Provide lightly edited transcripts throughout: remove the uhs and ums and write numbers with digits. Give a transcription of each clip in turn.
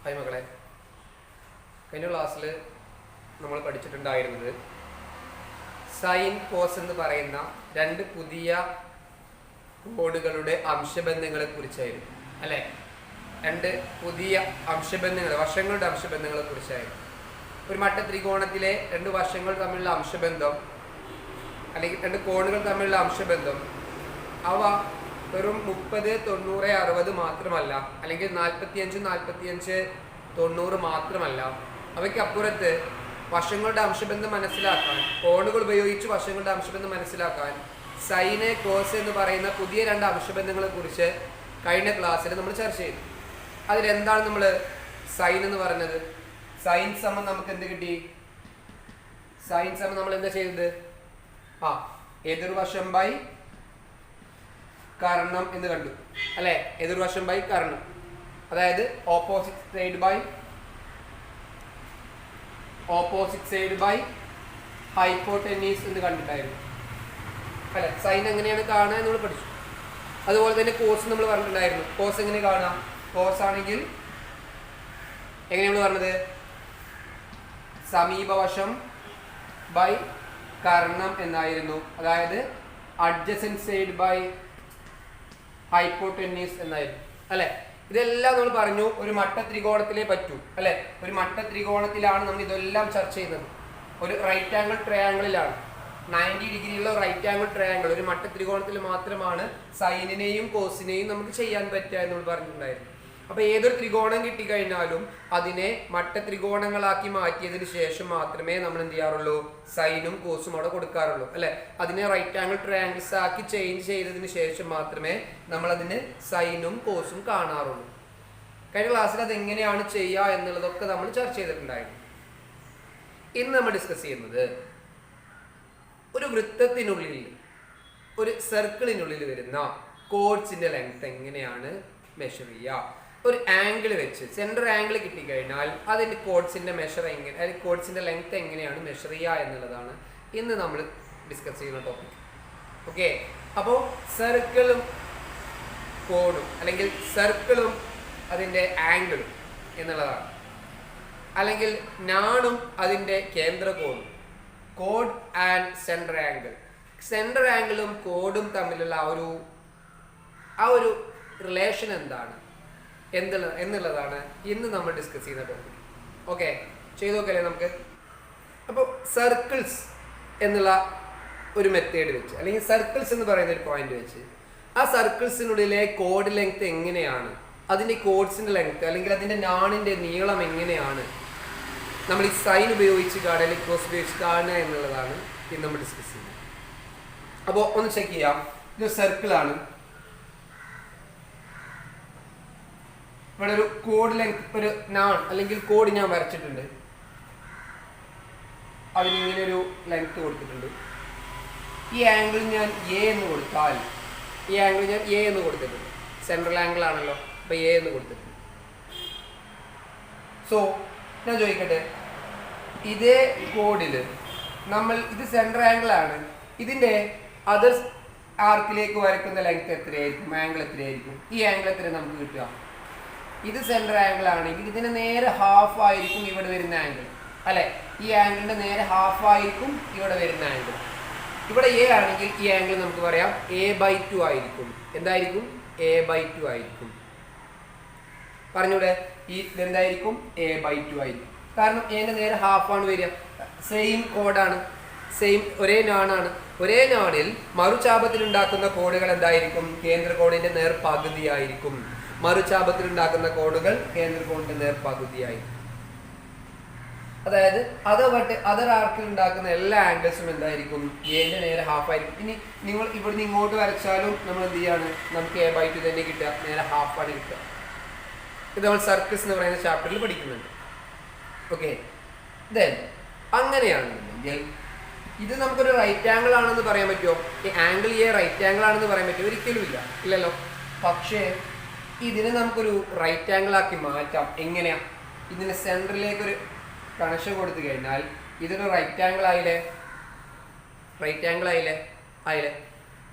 Hi മക്കളെ, കഴിഞ്ഞ ക്ലാസ്സിൽ നമ്മൾ പഠിച്ചിട്ടുണ്ടായിരുന്നത് സൈൻ കോസ് എന്ന് പറയുന്ന രണ്ട് പുതിയ കോണുകളുടെ അംശബന്ധങ്ങളെ കുറിച്ചായിരുന്നു അല്ലേ. രണ്ട് പുതിയ അംശബന്ധങ്ങൾ, വശങ്ങളുടെ അംശബന്ധങ്ങളെ കുറിച്ചായിരുന്നു. ഒരു മട്ട ത്രികോണത്തിലെ രണ്ട് വശങ്ങൾ തമ്മിലുള്ള അംശബന്ധം അല്ലെങ്കിൽ രണ്ട് കോണുകൾ തമ്മിലുള്ള അംശബന്ധം അവ വെറും 30, 90, 60 മാത്രമല്ല, അല്ലെങ്കിൽ 45, 45, 90 മാത്രമല്ല. അവയ്ക്കപ്പുറത്ത് വശങ്ങളുടെ അംശബന്ധം മനസ്സിലാക്കാൻ, കോണുകൾ ഉപയോഗിച്ച് വശങ്ങളുടെ അംശബന്ധം മനസ്സിലാക്കാൻ സൈന് കോസ് എന്ന് പറയുന്ന പുതിയ രണ്ട് അംശബന്ധങ്ങളെ കുറിച്ച് കഴിഞ്ഞ ക്ലാസ്സിൽ നമ്മൾ ചർച്ച ചെയ്തു. അതിലെന്താണ് നമ്മൾ സൈൻ എന്ന് പറഞ്ഞത്? സൈൻ സമം നമുക്ക് എന്ത് കിട്ടി? സൈൻ സമം നമ്മൾ എന്താ ചെയ്തത്? എതിർവശം ബൈ കർണം എന്ന് കണ്ടു അല്ലെ. എതിർവശം ബൈ കർണം, അതായത് ഓപ്പോസിറ്റ് സൈഡ് ബൈ ഹൈപ്പോടെന്നീസ് എന്ന് കണ്ടിട്ടായിരുന്നു അല്ലെ. സൈൻ എങ്ങനെയാണ് കാണുക എന്ന് നമ്മൾ പഠിച്ചു. അതുപോലെ തന്നെ കോസ് നമ്മൾ പറഞ്ഞിട്ടുണ്ടായിരുന്നു. കോസ് എങ്ങനെ കാണാം? കോസ് ആണെങ്കിൽ എങ്ങനെയാണ് പറഞ്ഞത്? സമീപവശം ബൈ കർണം എന്നായിരുന്നു, അതായത് അഡ്ജസൻറ്റ് സൈഡ് ബൈ ഹൈപ്പോടെന്നീസ് എന്നായിരുന്നു അല്ലെ. ഇതെല്ലാം നമ്മൾ പറഞ്ഞു ഒരു മട്ട ത്രികോണത്തിലേ പറ്റൂ അല്ലെ. ഒരു മട്ട ത്രികോണത്തിലാണ് നമ്മൾ ഇതെല്ലാം ചർച്ച ചെയ്യുന്നത്. ഒരു റൈറ്റ് ആംഗിൾ ട്രയാംഗിളിലാണ്, 90 ഡിഗ്രിയുള്ള റൈറ്റ് ആംഗിൾ ട്രയാംഗിൾ ഒരു മട്ട ത്രികോണത്തിൽ മാത്രമാണ് സൈനിനെയും കോസിനെയും നമുക്ക് ചെയ്യാൻ പറ്റുക എന്ന് നമ്മൾ പറഞ്ഞിട്ടുണ്ടായിരുന്നു. അപ്പൊ ഏതൊരു ത്രികോണം കിട്ടിക്കഴിഞ്ഞാലും അതിനെ മട്ട ത്രികോണങ്ങളാക്കി മാറ്റിയതിന് ശേഷം മാത്രമേ നമ്മൾ എന്ത് ചെയ്യാറുള്ളൂ? സൈനും കോസും അവിടെ കൊടുക്കാറുള്ളൂ അല്ലെ. അതിനെ റൈറ്റ് ആംഗിൾ ട്രയാംഗിൾസ് ആക്കി ചേഞ്ച് ചെയ്തതിന് ശേഷം മാത്രമേ നമ്മൾ അതിന് സൈനും കോസും കാണാറുള്ളൂ. കഴിഞ്ഞ ക്ലാസ്സിൽ അത് എങ്ങനെയാണ് ചെയ്യുക എന്നുള്ളതൊക്കെ നമ്മൾ ചർച്ച ചെയ്തിട്ടുണ്ടായിരുന്നു. ഇന്ന് നമ്മൾ ഡിസ്കസ് ചെയ്യുന്നത് ഒരു വൃത്തത്തിനുള്ളിൽ, ഒരു സർക്കിളിനുള്ളിൽ വരുന്ന കോഡ്സിന്റെ ലെങ്ത് എങ്ങനെയാണ് മെഷർ ചെയ്യുക. ഒരു ആംഗിൾ വെച്ച് സെൻട്രൽ ആംഗിൾ കിട്ടിക്കഴിഞ്ഞാൽ അതിൻ്റെ കോഡ്സിൻ്റെ മെഷർ എങ്ങനെ, അല്ലെങ്കിൽ കോഡ്സിൻ്റെ ലെങ്ത് എങ്ങനെയാണ് മെഷർ ചെയ്യുക എന്നുള്ളതാണ് ഇന്ന് നമ്മൾ ഡിസ്കസ് ചെയ്യുന്ന ടോപ്പിക്. ഓക്കെ, അപ്പോൾ സർക്കിളും കോഡും അല്ലെങ്കിൽ സർക്കിളും അതിൻ്റെ ആംഗിളും എന്നുള്ളതാണ്, അല്ലെങ്കിൽ നാണും അതിൻ്റെ കേന്ദ്രകോണും. കോഡ് ആൻഡ് സെൻട്രൽ ആംഗിൾ, സെൻട്രൽ ആംഗിളും കോഡും തമ്മിലുള്ള ആ ഒരു റിലേഷൻ എന്താണ് എന്നുള്ളതാണ് ഇന്ന് നമ്മൾ ഡിസ്കസ് ചെയ്യുന്ന ടോപ്പിക്. ഓക്കെ, ചെയ്തു നോക്കല്ലേ നമുക്ക്. അപ്പോൾ സർക്കിൾസ് എന്നുള്ള ഒരു മെത്തേഡ് വെച്ച്, അല്ലെങ്കിൽ സർക്കിൾസ് എന്ന് പറയുന്ന ഒരു പോയിന്റ് വെച്ച് ആ സർക്കിൾസിനുള്ളിലെ കോഡ് ലെങ്ത് എങ്ങനെയാണ്, അതിൻ്റെ കോഡ്സിൻ്റെ ലെങ്ത് അല്ലെങ്കിൽ അതിൻ്റെ നാണിൻ്റെ നീളം എങ്ങനെയാണ് നമ്മൾ ഈ സൈൻ ഉപയോഗിച്ച് കാണുക അല്ലെങ്കിൽ കോസ് ഉപയോഗിച്ച് കാണുക എന്നുള്ളതാണ് ഇന്ന് നമ്മൾ ഡിസ്കസ് ചെയ്യുന്നത്. അപ്പോൾ ഒന്ന് ചെക്ക് ചെയ്യാം. ഇതൊരു സർക്കിളാണ്. ഇവിടെ ഒരു കോഡ് ലെങ്ത്, ഒരു നാൺ അല്ലെങ്കിൽ കോഡ് ഞാൻ വരച്ചിട്ടുണ്ട്. അതിനിങ്ങനെ ഒരു ലെങ്ത് കൊടുത്തിട്ടുണ്ട്. ഈ ആംഗിൾ ഞാൻ എ എന്ന് കൊടുത്താൽ, ഈ ആംഗിൾ ഞാൻ എ എന്ന് കൊടുത്തിട്ടുണ്ട്. സെൻട്രൽ ആംഗിൾ ആണല്ലോ, അപ്പൊ എ എന്ന് കൊടുത്തിട്ടുണ്ട്. സോ ഞാൻ ചോദിക്കട്ടെ, ഇതേ കോഡിൽ നമ്മൾ, ഇത് സെൻട്രൽ ആംഗിൾ ആണ്, ഇതിന്റെ അതർ ആർക്കിലേക്ക് വരയ്ക്കുന്ന ലെങ്ത് എത്രയായിരിക്കും? ആംഗിൾ എത്രയായിരിക്കും? ഈ ആംഗിൾ എത്ര നമുക്ക് കിട്ടുക? ഇത് സെൻട്രൽ ആംഗിൾ ആണെങ്കിൽ ഇതിന് നേരെ ഹാഫ് ആയിരിക്കും ഇവിടെ വരുന്ന ആംഗിൾ അല്ലെ. ഈ ആംഗിളിന്റെ നേരെ ഹാഫ് ആയിരിക്കും ഇവിടെ വരുന്ന ആംഗിൾ. ഇവിടെ എ ആണെങ്കിൽ ഈ ആംഗിൾ നമുക്ക് പറയാം a/2 ആയിരിക്കും. എന്തായിരിക്കും? a/2 ആയിരിക്കും. പറഞ്ഞൂടെ? ഈ ഇതെന്തായിരിക്കും? a/2 ആയിരിക്കും. കാരണം എന്റെ നേരെ ഹാഫ് ആണ് വരിക. സെയിം കോഡാണ്, സെയിം ഒരേ നാണാണ്. ഒരേ നാണിൽ മറുചാപത്തിൽ ഉണ്ടാക്കുന്ന കോഡുകൾ എന്തായിരിക്കും? കേന്ദ്ര കോണിന്റെ നേർപകുതി ആയിരിക്കും. മറുചാപത്തിൽ ഉണ്ടാക്കുന്ന കോണുകൾ കേന്ദ്രകോണിന്റെ നേർപകുതിയായിരിക്കും. അതായത് അതർ ആർക്കിൽ ഉണ്ടാക്കുന്ന എല്ലാ ആംഗിൾസും എന്തായിരിക്കും? എന്റെ നേരെ ഹാഫ് ആയിരിക്കും. ഇനി നിങ്ങൾ ഇവിടുന്ന് ഇങ്ങോട്ട് വരച്ചാലും നമ്മൾ എന്ത് ചെയ്യാണ്? നമുക്ക് a/2 തന്നെ കിട്ടുക, നേരെ ഹാഫ് ആണ് കിട്ടുക. ഇത് നമ്മൾ സർക്കിൾസ് എന്ന് പറയുന്ന ചാപ്റ്ററിൽ പഠിക്കുന്നുണ്ട്. ഓക്കെ, ദെൻ അങ്ങനെയാണെന്നുണ്ടെങ്കിൽ ഇത് നമുക്കൊരു റൈറ്റ് ആംഗിൾ ആണെന്ന് പറയാൻ പറ്റുമോ? ഈ ആംഗിൾ എ റൈറ്റ് ആംഗിൾ ആണെന്ന് പറയാൻ പറ്റുമോ? ഒരിക്കലും ഇല്ല, ഇല്ലല്ലോ. പക്ഷേ ഇതിനെ നമുക്കൊരു റൈറ്റ് ആംഗിൾ ആക്കി മാറ്റാം. എങ്ങനെയാ? ഇതിന് സെൻറ്ററിലേക്കൊരു കണക്ഷൻ കൊടുത്തു കഴിഞ്ഞാൽ ഇതൊരു റൈറ്റ് ആംഗിൾ ആയില്ലേ? റൈറ്റ് ആംഗിൾ ആയില്ലേ?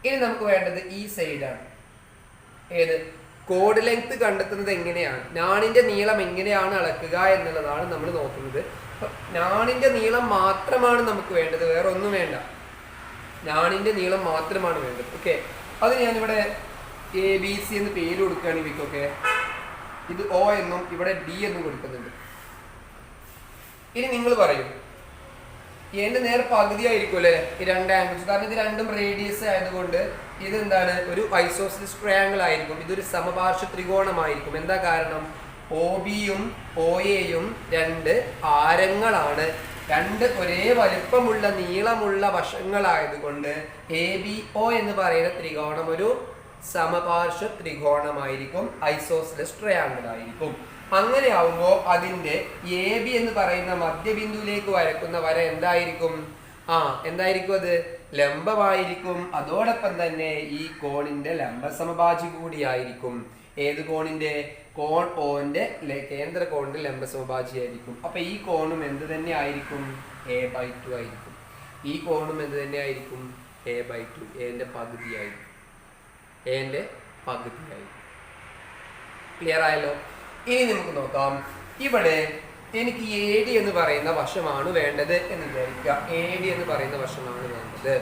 ഇനി നമുക്ക് വേണ്ടത് ഈ സൈഡാണ്. ഏത്? കോഡ് ലെങ്ത് കണ്ടെത്തുന്നത് എങ്ങനെയാണ്, നാണിന്റെ നീളം എങ്ങനെയാണ് അളക്കുക എന്നുള്ളതാണ് നമ്മൾ നോക്കുന്നത്. നാണിന്റെ നീളം മാത്രമാണ് നമുക്ക് വേണ്ടത്, വേറെ ഒന്നും വേണ്ട. നാണിന്റെ നീളം മാത്രമാണ് വേണ്ടത്. ഓക്കെ, അത് ഞാനിവിടെ ABC എന്ന് പേര് കൊടുക്കുകയാണ് ഇവയ്ക്കൊക്കെ. ഇത് O എന്നും ഇവിടെ D എന്നും കൊടുക്കുന്നുണ്ട്. ഇനി നിങ്ങൾ പറയും എന്റെ നേരെ പകുതിയായിരിക്കും അല്ലേ ഈ രണ്ട് ആംഗിൾസ്, കാരണം ഇത് രണ്ടും റേഡിയസ് ആയതുകൊണ്ട് ഇത് എന്താണ്, ഒരു ഐസോസിലിസ് ട്രയാങ്കിൾ ആയിരിക്കും, ഇതൊരു സമപാർശ്വ ത്രികോണമായിരിക്കും. എന്താ കാരണം, OBയും OAയും രണ്ട് ആരങ്ങളാണ്, രണ്ട് ഒരേ വലിപ്പമുള്ള നീളമുള്ള വശങ്ങളായതുകൊണ്ട് ABO എന്ന് പറയുന്ന ത്രികോണം ഒരു സമപാർശ്വ ത്രികോണമായിരിക്കും, ഐസോസിലിസ് ട്രയാങ്കിൾ ആയിരിക്കും. അങ്ങനെ ആവുമ്പോൾ അതിന്റെ AB എന്ന് പറയുന്ന മധ്യബിന്ദുവിലേക്ക് വരക്കുന്ന വര എന്തായിരിക്കും, എന്തായിരിക്കും, അത് ലംബമായിരിക്കും. അതോടൊപ്പം തന്നെ ഈ കോണിന്റെ ലംബ സമഭാജി കൂടിയായിരിക്കും. ഏത് കോണിന്റെ, കോൺ ഓന്റെ കേന്ദ്ര കോണിന്റെ ലംബ സമഭാജി ആയിരിക്കും. അപ്പൊ ഈ കോണും എന്ത് തന്നെ ആയിരിക്കും, A/2 ആയിരിക്കും. ഈ കോണും എന്ത് തന്നെ ആയിരിക്കും, A/2, എന്റെ പകുതിയായിരിക്കും, എന്റെ പകുതിയായിരിക്കും. ക്ലിയർ ആയല്ലോ? ഇനി നമുക്ക് നോക്കാം, ഇവിടെ എനിക്ക് AD എന്ന് പറയുന്ന വശമാണ് വേണ്ടത് എന്ന് വിചാരിക്കുക. AD എന്ന് പറയുന്ന വശമാണ് വേണ്ടത്.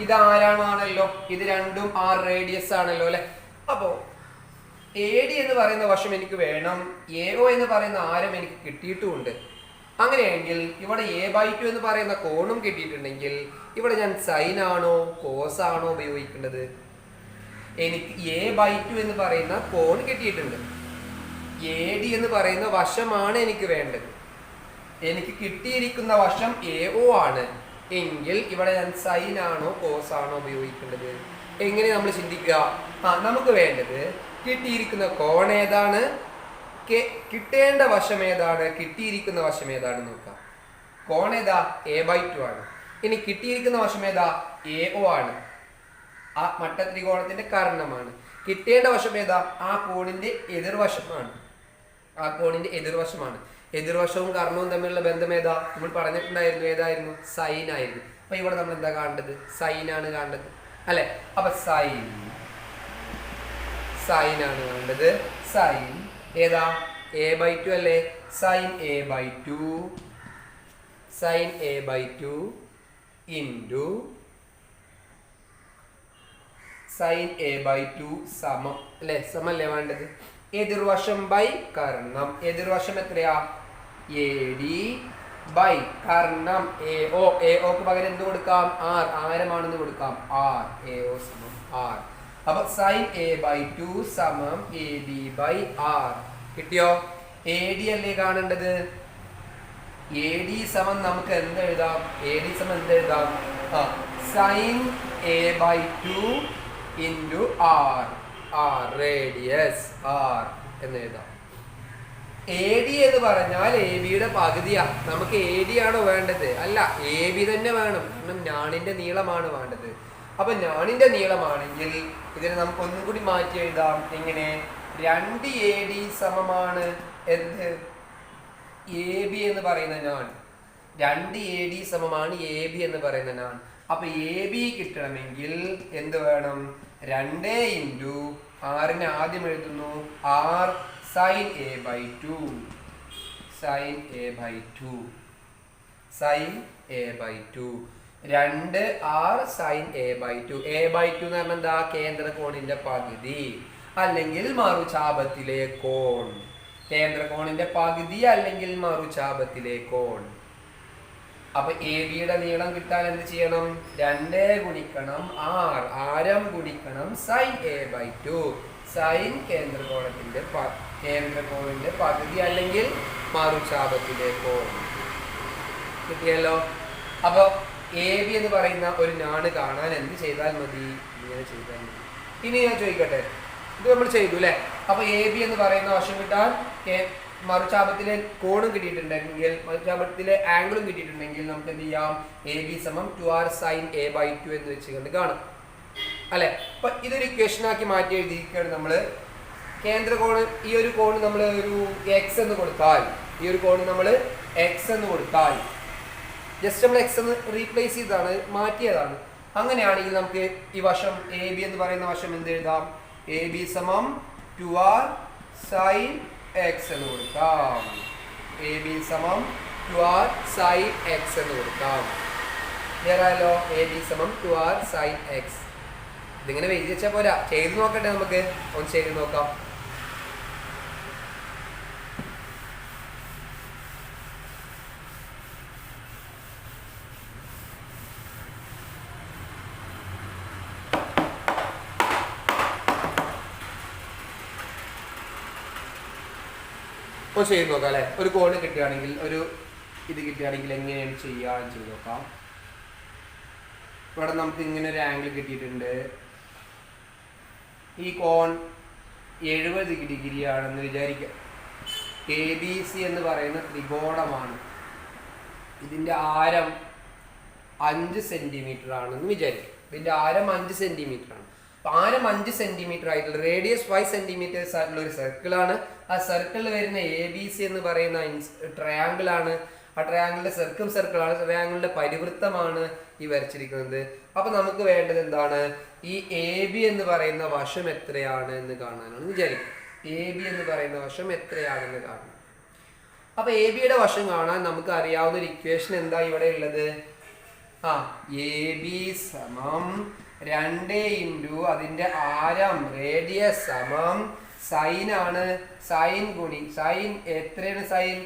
ഇത് ആരാണല്ലോ, ഇത് രണ്ടും R റേഡിയസ് ആണല്ലോ അല്ലെ. അപ്പോ AD എന്ന് പറയുന്ന വശം എനിക്ക് വേണം, AO എന്ന് പറയുന്ന ആരം എനിക്ക് കിട്ടിയിട്ടുമുണ്ട്. അങ്ങനെയെങ്കിൽ ഇവിടെ A/2 എന്ന് പറയുന്ന കോണും കിട്ടിയിട്ടുണ്ടെങ്കിൽ ഇവിടെ ഞാൻ സൈൻ ആണോ കോസ് ആണോ ഉപയോഗിക്കേണ്ടത്? എനിക്ക് A/2 എന്ന് പറയുന്ന കോൺ കിട്ടിയിട്ടുണ്ട്, AD എന്ന് പറയുന്ന വശമാണ് എനിക്ക് വേണ്ടത്. എനിക്ക് കിട്ടിയിരിക്കുന്ന വശം AO ആണ് എങ്കിൽ ഇവിടെ ഞാൻ സൈൻ ആണോ കോസ് ആണോ ഉപയോഗിക്കേണ്ടത്? എങ്ങനെ നമ്മൾ ചിന്തിക്കുക? നമുക്ക് വേണ്ടത് കിട്ടിയിരിക്കുന്ന കോൺ ഏതാണ്, കിട്ടേണ്ട വശം ഏതാണ്, കിട്ടിയിരിക്കുന്ന വശം ഏതാണ് നോക്കാം. കോൺ ഏതാ, A/2 ആണ്. ഇനി കിട്ടിയിരിക്കുന്ന വശം ഏതാ, AO ആണ്, ആ മട്ടത്രികോണത്തിന്റെ കർണമാണ്. കിട്ടേണ്ട വശം ഏതാ, ആ കോണിന്റെ എതിർവശമാണ്, ആ കോണിന്റെ എതിർവശമാണ്. എതിർവശവും കർണവും തമ്മിലുള്ള ബന്ധം ഏതാ, നമ്മൾ പറഞ്ഞിട്ടുണ്ടായിരുന്നു, ഏതായിരുന്നു, സൈൻ ആയിരുന്നു. അപ്പൊ ഇവിടെ നമ്മൾ എന്താ കാണേണ്ടത്, സൈൻ ആണ് കാണേണ്ടത് അല്ലെ. അപ്പൊ സൈൻ ആണ് കാണേണ്ടത്. സൈൻ ഏതാ, A/2 അല്ലേ. Sign A/2 into sine A/2 സമം അല്ലെ, സമല്ലേ വേണ്ടത്. എതിർവശം ബൈ കർണം, എതിർവശം എത്രയാ, AD ബൈ കർണം AO. AOക്ക് പകരം എന്ത് കൊടുക്കാം, R, ആരമാണെന്ന് കൊടുക്കാം, R. AO സമം R. അപ്പൊ സൈൻ A/2 സമം AD ബൈ R. കിട്ടിയോ? AD അല്ലേ കാണേണ്ടത്. AD സമം നമുക്ക് എന്തെഴുതാം, AD സമം എന്തെഴുതാം, sine A/2 into R, radius R എന്ന് എഴുതാം. AD എന്ന് പറഞ്ഞാൽ ABയുടെ പകുതിയാ. നമുക്ക് AD ആണോ വേണ്ടത്? അല്ല, AB തന്നെ വേണം, കാരണം ഞാണിന്റെ നീളമാണ് വേണ്ടത്. അപ്പൊ ഞാണിന്റെ നീളമാണെങ്കിൽ ഇതിനെ നമുക്ക് ഒന്നും കൂടി മാറ്റി എഴുതാം. എങ്ങനെ, 2AD സമമാണ് എന്ത്, AB എന്ന് പറയുന്ന ഞാൻ. 2AD സമമാണ് AB എന്ന് പറയുന്ന ഞാൻ. അപ്പൊ AB കിട്ടണമെങ്കിൽ എന്ത് വേണം, 2 ഇൻറ്റു ആറിനെ ആദ്യം എഴുതുന്നു, R sign A/2, sign A/2, 2R sign A/2. A/2 എന്ന് പറഞ്ഞാൽ എന്താ, കേന്ദ്ര കോണിന്റെ പകുതി അല്ലെങ്കിൽ മറുചാപത്തിലെ കോൺ. കേന്ദ്ര കോണിന്റെ പകുതി അല്ലെങ്കിൽ മറുചാപത്തിലെ കോൺ. അപ്പൊ ABയുടെ നീളം കിട്ടാൻ എന്ത് ചെയ്യണം, 2 ഗുണിക്കണം R, ആരം ഗുണിക്കണം സൈൻ A/2, സൈൻ കേന്ദ്രകോണിന്റെ പകുതി അല്ലെങ്കിൽ മറുചാപത്തിലെ കോൺ. കിട്ടിയല്ലോ. അപ്പൊ AB എന്ന് പറയുന്ന ഒരു നാണ് കാണാൻ എന്ത് ചെയ്താൽ മതി, ഇങ്ങനെ ചെയ്താൽ മതി. ഇനി ഞാൻ ചോദിക്കട്ടെ, ഇത് നമ്മൾ ചെയ്തു അല്ലെ. അപ്പൊ AB എന്ന് പറയുന്ന വശം കിട്ടാൻ മറുചാപത്തിലെ കോണും കിട്ടിയിട്ടുണ്ടെങ്കിൽ, മറുചാപത്തിലെ ആംഗിളും കിട്ടിയിട്ടുണ്ടെങ്കിൽ നമുക്ക് എന്ത് ചെയ്യാം, AB സമം 2R സൈൻ A/2 എന്ന് വെച്ചുകൊണ്ട് കാണാം അല്ലെ. അപ്പൊ ഇതൊരു ഇക്വേഷൻ ആക്കി മാറ്റി എഴുതിയിരിക്കുകയാണ് നമ്മള്. കേന്ദ്ര കോണ്, ഈ ഒരു കോണ് നമ്മൾ ഒരു X എന്ന് കൊടുത്താൽ, ഈ ഒരു കോണ് നമ്മൾ X എന്ന് കൊടുത്താൽ, ജസ്റ്റ് നമ്മൾ X എന്ന് റീപ്ലേസ് ചെയ്താണ്, മാറ്റിയതാണ്. അങ്ങനെയാണെങ്കിൽ നമുക്ക് ഈ വശം AB എന്ന് പറയുന്ന വശം എന്ത് എഴുതാം, AB സമം 2r sin x എന്ന് കൊടുക്കാം. എ ബി സമം 2r sin x എന്ന് കൊടുക്കാം. ക്ലിയറായല്ലോ? എ ബി സമം 2r sin x. ഇതിങ്ങനെ എഴുതി വെച്ചാൽ പോരാ, ചെയ്ത് നോക്കട്ടെ. നമുക്ക് ഒന്ന് ചെയ്ത് നോക്കാം. ഒന്ന് ചെയ്ത് നോക്കാം അല്ലേ? ഒരു കോഡ് കിട്ടുകയാണെങ്കിൽ, ഒരു ഇത് കിട്ടുകയാണെങ്കിൽ എങ്ങനെയാണ് ചെയ്യാന്ന് ചെയ്ത് നോക്കാം. ഇവിടെ നമുക്ക് ഇങ്ങനെ ഒരു ആംഗിൾ കിട്ടിയിട്ടുണ്ട്. ഈ കോൺ 70 ഡിഗ്രി ആണെന്ന് വിചാരിക്കാം. എ ബി സി എന്ന് പറയുന്ന ത്രികോണമാണ്. ഇതിൻ്റെ ആരം 5 സെൻറ്റിമീറ്റർ ആണെന്ന് വിചാരിക്കാം. ഇതിൻ്റെ ആരം 5 സെൻറ്റിമീറ്റർ ആണ്. അപ്പോൾ ആരം 5 സെൻറ്റിമീറ്റർ ആയിട്ടുള്ള, റേഡിയസ് 5 സെൻറ്റിമീറ്റേഴ്സ് ആയിട്ടുള്ള ഒരു സർക്കിളാണ്. ആ സർക്കിളിൽ വരുന്ന എ ബി സി എന്ന് പറയുന്ന ട്രയാങ്കിളാണ്. ആ ട്രയാങ്കിളിൻ്റെ സർക്കിളാണ്. ട്രയാങ്കിളിൻ്റെ പരിവൃത്തമാണ് ഈ വരച്ചിരിക്കുന്നത്. അപ്പോൾ നമുക്ക് വേണ്ടത് എന്താണ്? ഈ എ ബി എന്ന് പറയുന്ന വശം എത്രയാണ് എന്ന് കാണാനാണ് വിചാരിക്കും. എ ബി എന്ന് പറയുന്ന വശം എത്രയാണെന്ന് കാണണം. അപ്പോൾ എ ബിയുടെ വശം കാണാൻ നമുക്ക് അറിയാവുന്ന ഒരു ഇക്വേഷൻ എന്താ ഇവിടെ ഉള്ളത്? എ ബി സമം 2 ഇൻറ്റു അതിൻ്റെ ആരം റേഡിയസ് സമം സൈൻ ആണ്. സൈൻ ഗുണി സൈൻ എത്രയാണ്? സൈൻ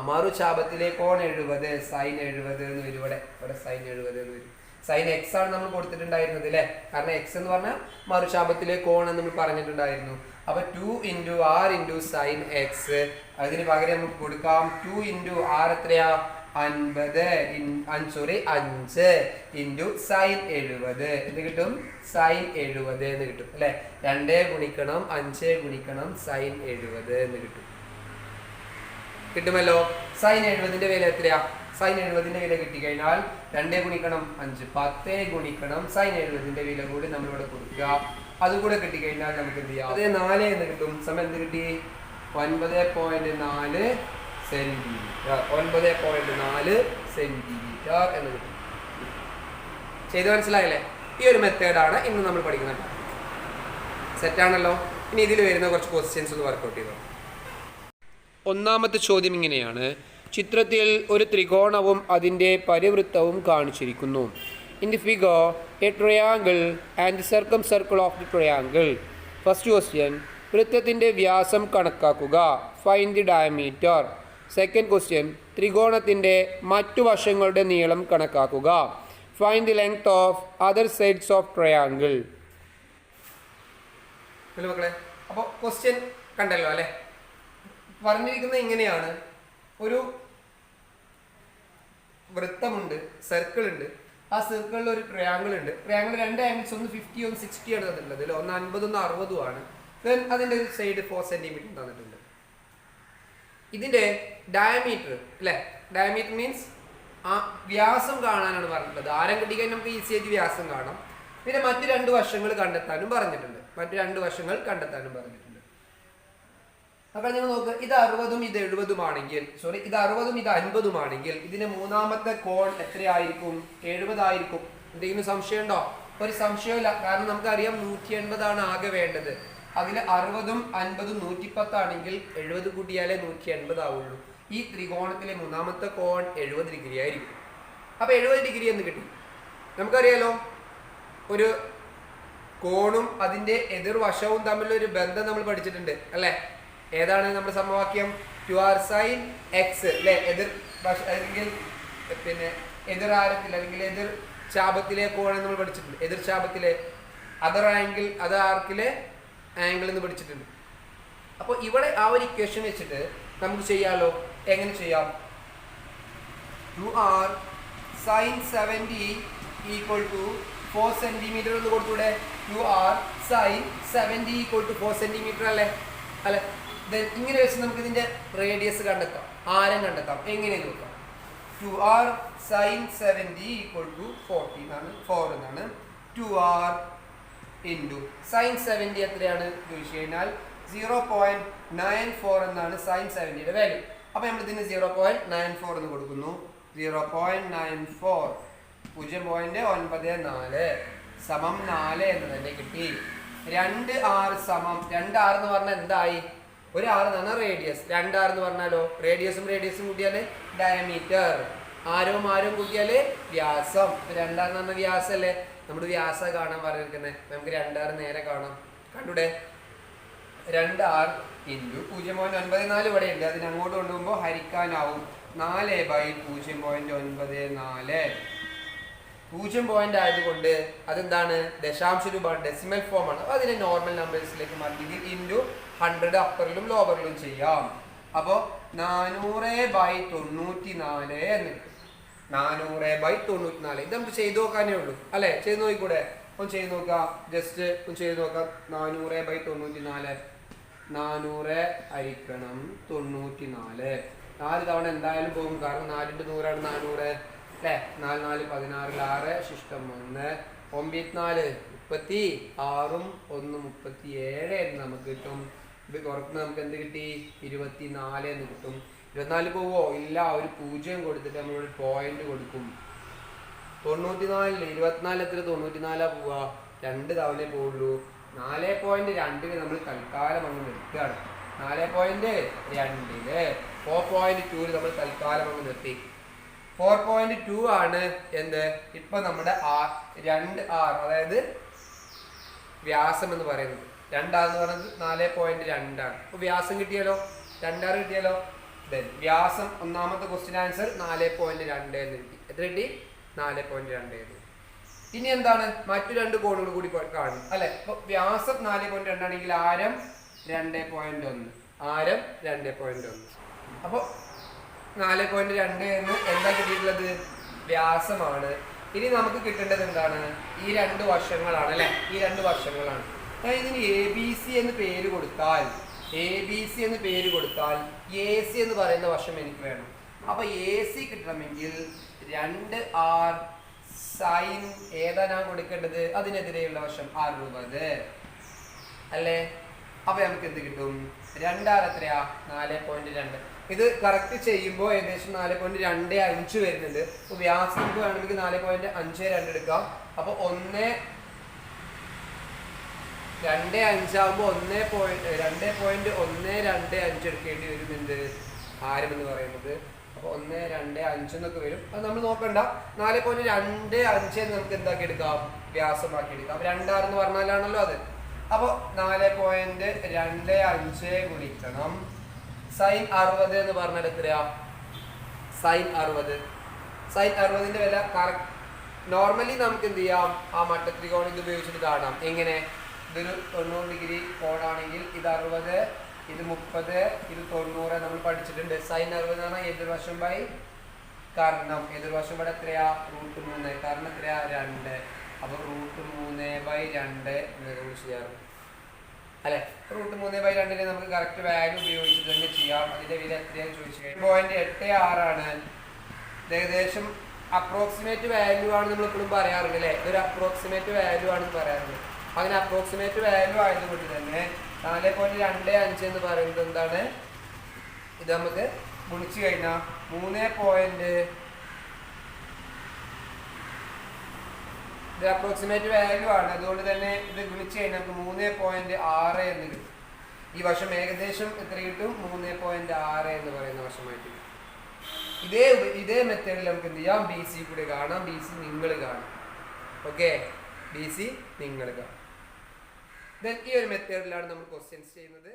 മറുചാപത്തിലെ കോൺ 70, സൈൻ 70 എന്ന് വരും. ഇവിടെ സൈൻ 70 എന്ന് വരും. സൈൻ എക്സ് ആണ് നമ്മൾ കൊടുത്തിട്ടുണ്ടായിരുന്നത് അല്ലേ? കാരണം എക്സ് എന്ന് പറഞ്ഞാൽ മറുചാപത്തിലെ കോൺ എന്ന് നമ്മൾ പറഞ്ഞിട്ടുണ്ടായിരുന്നു. അപ്പൊ 2 into R into sine X. അതിന് പകരം നമുക്ക് കൊടുക്കാം 2 ഇൻറ്റു ആർ എത്രയാ? 5 ഇൻറ്റു സൈൻ 70 എന്ത് കിട്ടും? സൈൻ 70 എന്ന് കിട്ടും അല്ലെ? 2 ഗുണിക്കണം 5 ഗുണിക്കണം സൈൻ 70 എന്ന് കിട്ടും. കിട്ടുമല്ലോ. സൈൻ 70ന്റെ വില എത്രയാ? സൈൻ 70ന്റെ വില കിട്ടിക്കഴിഞ്ഞാൽ 2 ഗുണിക്കണം 5 10 ഗുണിക്കണം സൈൻ 70ന്റെ വില കൂടി നമ്മളിവിടെ കൊടുക്കുക. അതുകൂടെ കിട്ടിക്കഴിഞ്ഞാൽ നമുക്ക് എന്ത് ചെയ്യാം? 4 എന്ന് കിട്ടും. സമയം എന്ത് കിട്ടി? 9.4 സെന്റിമീറ്റർ. 9.4 സെന്റിമീറ്റർ എന്ന് കിട്ടും. ചെയ്ത് മനസ്സിലായില്ലേ? ഈ ഒരു മെത്തേഡാണ് ഇന്ന് നമ്മൾ പഠിക്കുന്നത്. സെറ്റാണല്ലോ. ഇനി ഇതിൽ വരുന്ന കുറച്ച് ക്വസ്റ്റ്യൻസ് ഒന്ന് വർക്കൗട്ട് ചെയ്തോ. ഒന്നാമത്തെ ചോദ്യം ഇങ്ങനെയാണ്. ചിത്രത്തിൽ ഒരു ത്രികോണവും അതിൻ്റെ പരിവൃത്തവും കാണിച്ചിരിക്കുന്നു. In the figure a triangle and the circle of the triangle. First question, വൃത്തത്തിൻ്റെ വ്യാസം കണക്കാക്കുക. Find the diameter. Second question, ത്രികോണത്തിൻ്റെ മറ്റു വശങ്ങളുടെ നീളം കണക്കാക്കുക. Find the length of other sides of triangle. മക്കളെ, അപ്പോൾ ക്വസ്റ്റ്യൻ കണ്ടല്ലോ അല്ലേ? പറഞ്ഞിരിക്കുന്നത് ഇങ്ങനെയാണ്. ഒരു വൃത്തമുണ്ട്, സർക്കിൾ ഉണ്ട്. ആ സർക്കിളിൽ ഒരു ട്രയാങ്കിൾ ഉണ്ട്. ട്രയാങ്കിൾ 2 ആംഗിൾസ്, ഒന്ന് 50 ഒന്ന് 60 ആണ് തന്നിട്ടുള്ളത്. ഒന്ന് 50 ഒന്ന് 60 ആണ്. ദെൻ അതിൻ്റെ ഒരു സൈഡ് 4 സെൻറ്റിമീറ്റർ തന്നിട്ടുണ്ട്. ഇതിൻ്റെ ഡയമീറ്റർ അല്ലേ? ഡയമീറ്റർ മീൻസ് ആ വ്യാസം കാണാനാണ് പറഞ്ഞിട്ടുള്ളത്. ആരം കിട്ടിക്കഴിഞ്ഞാൽ നമുക്ക് ഈസി ആയിട്ട് വ്യാസം കാണാം. പിന്നെ മറ്റു 2 വശങ്ങൾ കണ്ടെത്താനും പറഞ്ഞിട്ടുണ്ട്. അപ്പോൾ നിങ്ങൾ നോക്ക്, ഇത് 60ഉം ഇത് 70ഉം ആണെങ്കിൽ, ഇത് 60ഉം ഇത് 50ഉം ആണെങ്കിൽ ഇതിന്റെ മൂന്നാമത്തെ കോൺ എത്രയായിരിക്കും? 70 ആയിരിക്കും. എന്തെങ്കിലും സംശയം ഉണ്ടോ? ഒരു സംശയമില്ല. കാരണം നമുക്കറിയാം 180 ആണ് ആകെ വേണ്ടത്. അതിൽ 60ഉം 50ഉം 110 ആണെങ്കിൽ 70 കൂട്ടിയാലേ 180 ആവുള്ളൂ. ഈ ത്രികോണത്തിലെ മൂന്നാമത്തെ കോൺ 70 ഡിഗ്രി ആയിരിക്കും. അപ്പോൾ 70 ഡിഗ്രി എന്ന് കിട്ടി. നമുക്കറിയാലോ, ഒരു കോണും അതിൻ്റെ എതിർവശവും തമ്മിലൊരു ബന്ധം നമ്മൾ പഠിച്ചിട്ടുണ്ട് അല്ലേ? ഏതാണ് നമ്മുടെ സമവാക്യം? 2r sin x അല്ലേ? അല്ലെങ്കിൽ പിന്നെ എതിരാരത്തിൽ അല്ലെങ്കിൽ എതിർ ചാപത്തിലെ കോൺ നമ്മൾ പഠിച്ചിട്ടുണ്ട്. എതിർ ചാപത്തിലെ അതർ ആംഗിൾ, അതർ ആർക്കിലെ ആംഗിൾ എന്ന് പഠിച്ചിട്ടുണ്ട്. അപ്പോൾ ഇവിടെ ആ ഒരു ഇക്വേഷൻ വെച്ചിട്ട് നമുക്ക് ചെയ്യാമല്ലോ. എങ്ങനെ ചെയ്യാം? 2r sin 70 equal to 4 centimetre എന്ന് കൊടുത്തൂടെ? 2r sin 70 equal to 4 centimetre അല്ലേ? ഇങ്ങനെ വെച്ച് നമുക്ക് ഇതിന്റെ റേഡിയസ് കണ്ടെത്താം, ആരം കണ്ടെത്താം. എങ്ങനെ നോക്കാം? 2r sin 70 ഈക്വൽ ടു 4 എന്നാണ്. 2r ഇൻറ്റു sin 70 എത്രയാണ് ചോദിച്ചു കഴിഞ്ഞാൽ 0.94 എന്നാണ് sin 70യുടെ വാല്യൂ. അപ്പോൾ നമ്മൾ ഇതിന് 0.94 എന്ന് കൊടുക്കുന്നു. 0.94 0.94 സമം 4 എന്ന് തന്നെ കിട്ടി. 2r സമം 2r എന്ന് പറഞ്ഞാൽ എന്തായി? ഒരു r എന്ന് പറഞ്ഞാൽ റേഡിയസ്, 2r എന്ന് പറഞ്ഞാലോ റേഡിയസും കൂട്ടിയാല് ഡയമീറ്റർ, ആരവും കൂട്ടിയാല് വ്യാസം. 2r എന്ന് പറഞ്ഞ വ്യാസല്ലേ, നമ്മുടെ വ്യാസം കാണാൻ പറഞ്ഞിരിക്കുന്നത്. നമുക്ക് 2r നേരെ കാണാം, കണ്ടൂടെ? 2r ഇൻറ്റു 0.94 ഇവിടെ ഉണ്ട്, അതിന് അങ്ങോട്ട് കൊണ്ടുപോകുമ്പോൾ ഹരിക്കാനാവും 4/0.94. 0 ആയതുകൊണ്ട് അതെന്താണ്? ദശാംശ രൂപ, ഡെസിമൽ ഫോം ആണ്. അപ്പോൾ അതിനെ നോർമൽ നമ്പേഴ്സിലേക്ക് മാറ്റി ഇൻറ്റു 100 അപ്പറിലും ലോവറിലും ചെയ്യാം. അപ്പോൾ 400/94 എന്ന് കിട്ടും. 400/94 ഇത് നമുക്ക് ചെയ്തു നോക്കാനേ ഉള്ളൂ അല്ലേ? ചെയ്ത് നോക്കിക്കൂടെ? ഒന്ന് ചെയ്ത് നോക്കാം, ജസ്റ്റ് ഒന്ന് ചെയ്ത് നോക്കാം. 400/94, 400 ഹരിക്കണം 94, 4 തവണ എന്തായാലും പോകും, കാരണം 4 × 100 ആണ് 400 അല്ലേ? 4 4 16 6 ശിഷ്ടം 1 9 4 36 1 37 എന്ന് നമുക്ക് കിട്ടും. ഇത് പുറത്ത് നമുക്ക് എന്ത് കിട്ടി? 24 എന്ന് കിട്ടും. 24 പോവോ? ഇല്ല, ഒരു 0 കൊടുത്തിട്ട് നമ്മളൊരു പോയിന്റ് കൊടുക്കും. 94 24 എത്ര? 94 പോവാ, 2 തവണ പോവുള്ളൂ. 4.2 നമ്മൾ തൽക്കാലം അങ്ങ് നിർത്തുകയാണ്. 4.2 4.2 നമ്മൾ തൽക്കാലം അങ്ങ് നിർത്തി. 4.2 ആണ് എന്ത്? ഇപ്പൊ നമ്മുടെ 2r, അതായത് വ്യാസം എന്ന് പറയുന്നത്. 2r എന്ന് പറയുന്നത് 4.2 ആണ്. അപ്പൊ വ്യാസം കിട്ടിയാലോ, 2r കിട്ടിയാലോ. വ്യാസം ഒന്നാമത്തെ ക്വസ്റ്റ്യൻ ആൻസർ 4.2 എന്ന് കിട്ടി. എത്ര കിട്ടി? 4.2 എന്ന്. ഇനി എന്താണ്? മറ്റു 2 കോണുകൾ കൂടി കാണും അല്ലെ? അപ്പൊ വ്യാസം 4.2 ആണെങ്കിൽ ആരം 2.1, ആരം 2.1. അപ്പൊ 4.2 എന്ന് എന്താ കിട്ടിയിട്ടുള്ളത്? വ്യാസമാണ്. ഇനി നമുക്ക് കിട്ടേണ്ടത് എന്താണ്? ഈ 2 വശങ്ങളാണ് അല്ലെ? ഈ 2 വശങ്ങളാണ്. ഇതിന് ABC എന്ന് പേര് കൊടുത്താൽ, ABC എന്ന് പേര് കൊടുത്താൽ AC എന്ന് പറയുന്ന വശം എനിക്ക് വേണം. അപ്പൊ AC കിട്ടണമെങ്കിൽ 2r സൈൻ ഏതാ ഞാൻ കൊടുക്കേണ്ടത്? അതിനെതിരെയുള്ള വശം 60 അല്ലേ? അപ്പൊ നമുക്ക് എന്ത് കിട്ടും? 2r എത്രയാ? 4.2. ഇത് കറക്റ്റ് ചെയ്യുമ്പോൾ ഏകദേശം 4.25 വരുന്നുണ്ട്. അപ്പൊ വ്യാസം നമുക്ക് വേണമെങ്കിൽ 4.52 എടുക്കാം. അപ്പൊ 1.25 ആകുമ്പോൾ 2.125 എടുക്കേണ്ടി വരും. എന്ത് ആരം എന്ന് പറയുന്നത്? അപ്പൊ 1.25 എന്നൊക്കെ വരും. അത് നമ്മൾ നോക്കണ്ട. 4.25 എന്ന് നമുക്ക് എന്താക്കി എടുക്കാം? വ്യാസമാക്കി എടുക്കാം. അപ്പൊ 2r എന്ന് പറഞ്ഞാലാണല്ലോ അത്. അപ്പൊ 4.25 ഗുണിക്കണം സൈൻ 60 എന്ന് പറഞ്ഞാൽ എത്രയാ? സൈൻ 60. സൈൻ 60ന്റെ വില കറക്റ്റ്. നോർമലി നമുക്ക് എന്ത് ചെയ്യാം? ആ മട്ടത്രികോണം ഇത് ഉപയോഗിച്ചിട്ട് കാണാം. എങ്ങനെ? ഇതൊരു 90 ഡിഗ്രി കോണാണെങ്കിൽ ഇത് 60, ഇത് 30, ഇത് 90 നമ്മൾ പഠിച്ചിട്ടുണ്ട്. സൈൻ 60 എന്ന് പറഞ്ഞാൽ എതിർവശം ബൈ കർണം. എതിർവശം ഇവിടെ എത്രയാ? √3. കാരണം എത്രയാ? 2. അപ്പൊ √3/2 എന്നൊക്കെ ചെയ്യാറുണ്ട് അല്ലെ? √3/2 നമുക്ക് കറക്റ്റ് വാല്യൂ ഉപയോഗിച്ചിട്ട് തന്നെ ചെയ്യാം. അതിന്റെ വില എത്രയാണെന്ന് ചോദിച്ചു കഴിഞ്ഞാൽ 0.86 ആണ്. ഏകദേശം അപ്രോക്സിമേറ്റ് വാല്യൂ ആണ് നമ്മൾ എപ്പോഴും പറയാറുണ്ട് അല്ലെ? ഇതൊരു അപ്രോക്സിമേറ്റ് വാല്യൂ ആണെന്ന് പറയാറുണ്ട്. അങ്ങനെ അപ്രോക്സിമേറ്റ് വാല്യൂ ആയതുകൊണ്ട് തന്നെ 4.25 എന്ന് പറയുന്നത് എന്താണ്? ഇത് നമുക്ക് ഗുണിച്ചു കഴിഞ്ഞാൽ 3. ഇത് അപ്രോക്സിമേറ്റ് വാല്യൂ ആണ്. അതുകൊണ്ട് തന്നെ ഇത് ഗുണിച്ചു കഴിഞ്ഞാൽ നമുക്ക് 3.6 എന്ന് കിട്ടും. ഈ വശം ഏകദേശം എത്ര കിട്ടും? 3.6 എന്ന് പറയുന്ന വശമായിട്ട്. ഇതേ മെത്തേഡിൽ നമുക്ക് എന്ത് ചെയ്യാം? BC കൂടി കാണാം. BC നിങ്ങൾ കാണാം. ഓക്കെ, BC നിങ്ങൾ കാണാം. ഈ ഒരു മെത്തേഡിലാണ് നമ്മൾ ക്വസ്റ്റ്യൻസ് ചെയ്യുന്നത്.